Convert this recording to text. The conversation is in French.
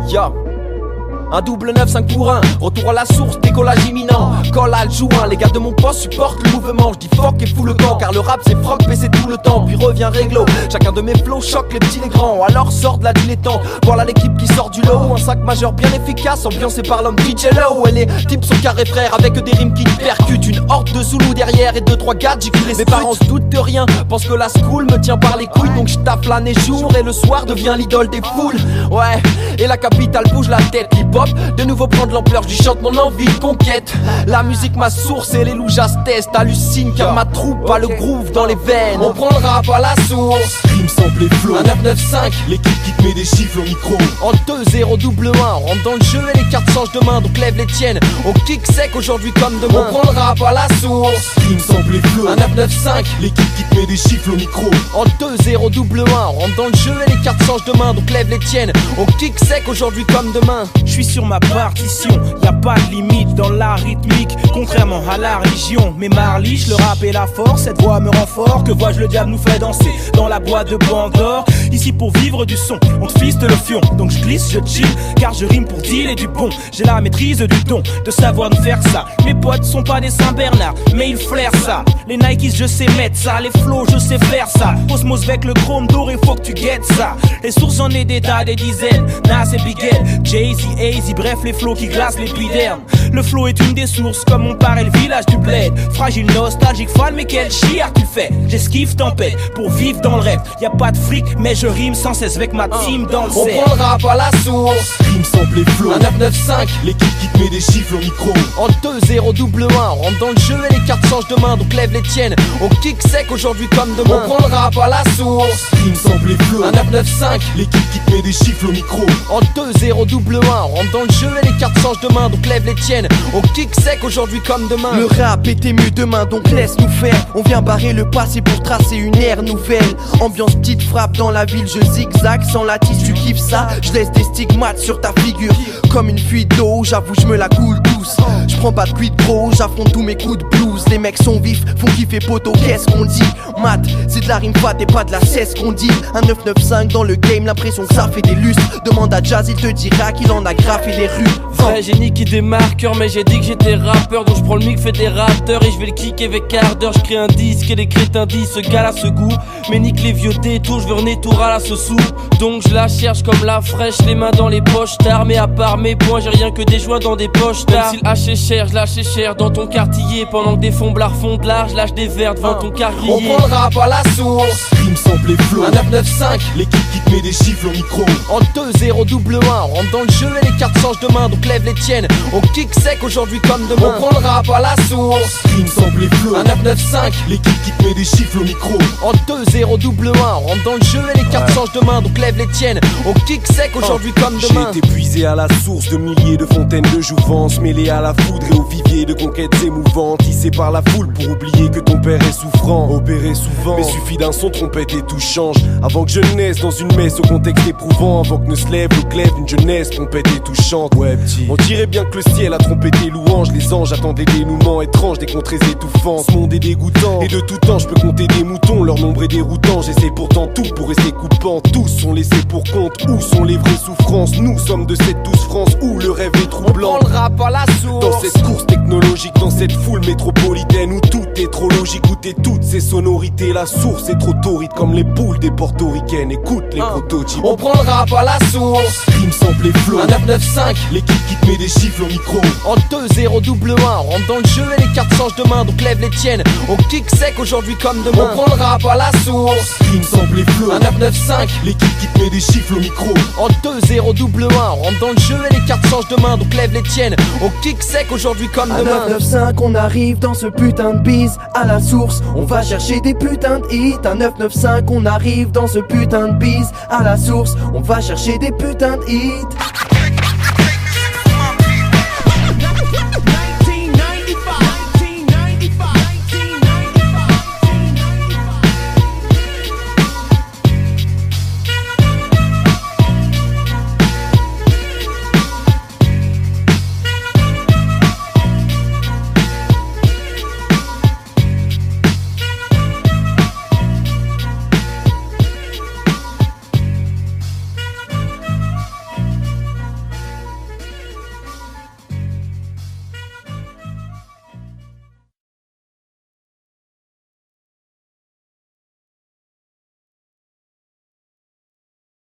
Ya. Un double 9, 5 pour 1, retour à la source, décollage imminent. Colle à le joint, les gars de mon poste supportent le mouvement. Je dis fuck et fous le camp, car le rap c'est froc mais c'est tout le temps. Puis revient réglo, chacun de mes flows choque les petits les grands. Alors sort de la dilettante, voilà l'équipe qui sort du lot. Un sac majeur bien efficace, ambiancé par l'homme DJ Low. Et les types sont carrés frères avec des rimes qui te percutent. Une horde de Zoulous derrière et 2-3 gadgets qui les mes parents se doutent de rien, pensent que la school me tient par les couilles. Donc je tape l'année jour et le soir devient l'idole des foules. Ouais, et la capitale bouge la tête, hip-hop de nouveau prendre l'ampleur, je chante mon envie de conquête. La musique ma source et les loups j'attestent. Hallucine car ma troupe a le groove dans les veines. On prend le rap à la source. Rime sample et flow. Un 995, l'équipe qui te met des chiffres au micro. En 2-0 double 1, on rentre dans le jeu et les cartes changent de main. Donc lève les tiennes, on kick sec aujourd'hui comme demain. On prend le rap à la source. Rime sample et flow. Un 995, l'équipe qui te met des chiffres au micro. En 2-0 double 1, on rentre dans le jeu et les cartes changent de main. Donc lève les tiennes, on kick sec aujourd'hui comme demain. Je suis sur ma partition, y a pas de limite dans la rythmique, contrairement à la religion. Mais Marliche, le rap et la force, cette voix me rend fort. Que vois-je, le diable nous fait danser dans la boîte de Pandore. Ici pour vivre du son, on te fiste le fion. Donc je glisse, je chill, car je rime pour dealer du bon. J'ai la maîtrise du don, de savoir nous faire ça. Mes potes sont pas des Saint-Bernard, mais ils flairent ça. Les Nikes, je sais mettre ça, les flows, je sais faire ça. Osmose avec le chrome doré, faut que tu guettes ça. Les sources, j'en ai des tas, des dizaines. Nas et Bigel, Jay-Z, AZ, bref les flows qui glacent l'épiderme. Le flow est une des sources, comme on paraît le village du bled. Fragile, nostalgique, fan, mais quel chiard tu fais. J'esquive tempête pour vivre dans le rêve. Y'a pas de fric, mais je rime sans cesse avec ma team dans le cerf. On prend le rap à la source. Rime sample et flow. Un 995, l'équipe qui te met des chiffres au micro. En 2-0 double 1, on rentre dans le jeu et les cartes changent de main. Donc lève les tiennes, on kick sec aujourd'hui comme demain. On prend le rap à la source. Rime sample et flow. Un 995, l'équipe qui te met des chiffres au micro. En 2-0 double 1, on rentre dans le jeu et les cartes changent de main. Donc lève les tiennes, on kick sec aujourd'hui comme demain. Le rap était mieux demain, donc laisse-nous faire. On vient barrer le passé pour tracer une ère nouvelle. Ambiance petite frappe dans la ville, je zigzag sans la tisse, tu kiffes ça. Je laisse des stigmates sur ta figure comme une fuite d'eau, j'avoue je me la coule douce. Je prends pas de cuit de gros, j'affronte tous mes coups de blues. Les mecs sont vifs, font kiffer poteau, qu'est-ce qu'on dit? Mat, c'est de la rime fat et pas de la cesse qu'on dit. Un 995 dans le game, l'impression que ça fait des lustres. Demande à Jazz, il te dira qu'il en a graffé des rues. Vrai génie qui des marqueurs, mais j'ai dit que j'étais rappeur. Donc je prends le mic fédérateur et je vais le kicker avec ardeur. Je crée un disque et les crétins disent ce gars là ce goût. Mais nique les vieux détours, je veux renaître tout à la ce sou. Donc je la cherche comme la fraîche, les mains dans les poches tard. Mais à part mes points, j'ai rien que des joints dans des poches tard. Même si le haché cher, je lâche cher dans ton quartier. Pendant que des fonds blards font de l'art, je lâche des verres devant ton carrier. On prend le rap à la source. Rime sample et flow. Un 995, l'équipe qui te met des chiffres au micro. En 2-0 double 1, on rentre dans le jeu et les cartes changent de main. Donc lève les tiennes, on kick sec aujourd'hui comme demain. On prend le rap à la source. Rime sample et flow. Un 995, l'équipe qui te met des chiffres au micro. En 2-0 double 1, on rentre dans le jeu et les cartes changent de main. Donc lève les tiennes, on kick sec aujourd'hui comme demain. J'ai été puisé à la source de milliers de fontaines de jouvence, mêlées à la foudre et au vivier de conquêtes émouvantes, tissées par la foule pour oublier que ton père est souffrant, opéré souvent. Mais suffit d'un son trompette et tout change. Avant que je naisse dans une messe au contexte éprouvant, avant que ne se lève le glaive d'une jeunesse trompette et touchante. Ouais petit, on dirait bien que le ciel a trompé tes louanges. Les anges attendent les dénouements étranges des contrées étouffantes. Ce monde est dégoûtant et de tout temps je peux compter des moutons. Leur nombre est déroutant, j'essaie pourtant tout pour rester coupant. Tous sont laissés pour compte, où sont les vraies souffrances? Nous sommes de cette douce France où le rêve est troublant. On prend le rap à la source. Dans cette course technologique, dans cette foule métropolitaine où tout est trop logique, où t'es toutes ces sonorités. La source est trop torride comme les boules des portoricaines. Écoute les prototypes. On prend le rap à la source. Rime sample et flow. Un 995, l'équipe qui te met des chiffres au micro. En 2-0 double 1, on rentre dans le jeu et les cartes changent de main. Donc lève les tiennes, on kick sec aujourd'hui comme demain. On prend le rap à la source. Rime sample et flow. Un 995, l'équipe qui te met des chiffres au micro. En 2-0 double 1, on rentre dans le jeu et les cartes changent de main. Donc lève les tiennes, on kick sec aujourd'hui comme À demain. 995 on arrive dans ce putain de bise. À la source on va chercher des putains de hits. À 995 on arrive dans ce putain de bise. À la source on va chercher des putains de hits.